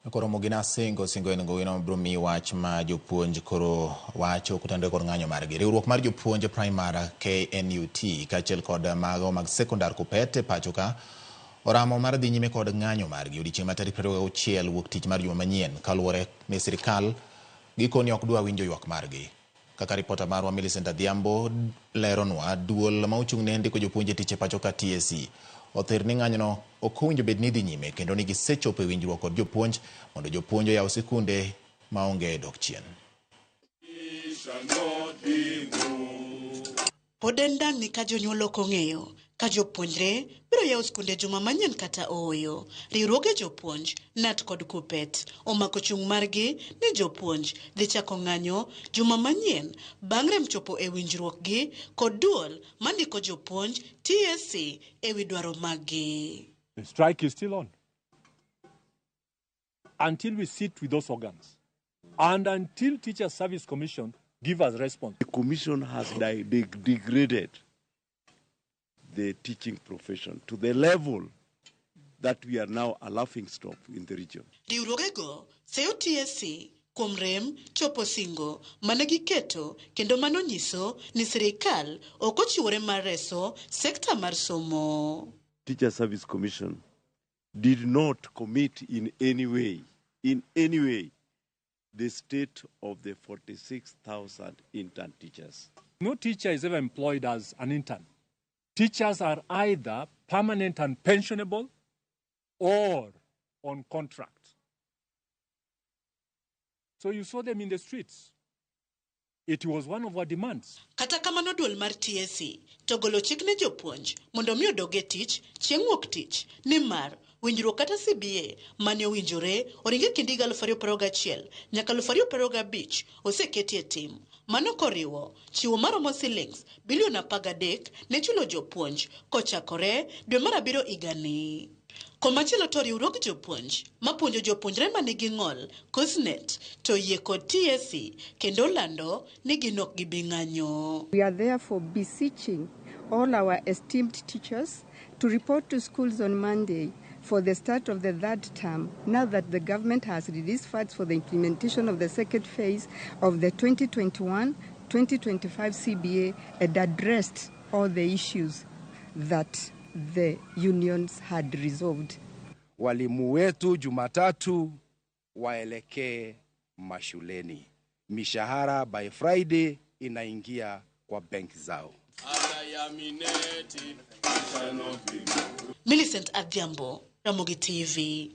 Koro mogina singo en goino bromi wach ma Jopuonj koro wacho kutande kod ng'anyo margi. Riwruok mar Jopuonj primary KNUT kaachiel kod mago mag sekondar Kupete pachoka oramo mar dhi nyime kod ng'anyo margi odiochieng' ma tarik 26 wuok tich mar juma manyien kaluwore ni sirkal gikoni ok dwa winjo ywak margi. Kaka ripota marwa Millicent Adhiambo leronwa, duol ma ochung' ne ndiko jopuonje tich e pachoka TSC othir ni ng'anyono ok owinjo bed ni dhi nyime kendo ni gisechopo e winjruok kod jopuonj mondo jopuonj oyaw sikunde maonge dok chien. Pod en dang' ni ka jonyuol ok ong'eyo ka jopuonjre biro yawo skunde juma manyien kata ooyo. Riwruoge jopuonj NAT kod Kupet omako chung' margi ni jopuonj dhi chako ng'anyo juma manyien bang' rem chopo e winjruok gi kod duol mandiko jopuonj TSC e wi dwaro maggi. The strike is still on until we sit with those organs and until Teacher Service Commission give us response. The commission has degraded the teaching profession to the level that we are now a laughingstock in the region. Riwruogego seyo TSC kuom rem chopo singo mane giketo kendo mano nyiso ni sirikal ok ochiwore mar reso sekta mar somo. Teacher Service Commission did not commit in any way, the state of the 46,000 intern teachers. No teacher is ever employed as an intern. Teachers are either permanent and pensionable or on contract. So you saw them in the streets. It was one of our demands. Kata kamano duol mar TSC to golo chik ne jopuonj mondo mi odoge tich chieng' wuok tich nimar winjruok kata CBA mane owinjore oringe kind 2021 nyaka 2025 oseketi e tim. Mano koriwo chiwo maromo silings bilion 13 ne chulo jopuonj kochakore dwe mar 7 higani. Komachielo to riwruog jopuonj mapuonjo jopuonjre ma nigi ng'ol KOSNET to yie kod TSC kendo lando ni ginok gibi ng'anyo. We are therefore beseeching all our esteemed teachers to report to schools on Monday for the start of the third term, now that the government has released funds for the implementation of the second phase of the 2021-2025 CBA and addressed all the issues that the unions had resolved. Walimu wetu Jumatatu waelekee mashuleni. Mishahara by Friday inaingia kwa benki zao. Millicent Adhiambo, Ramogi TV.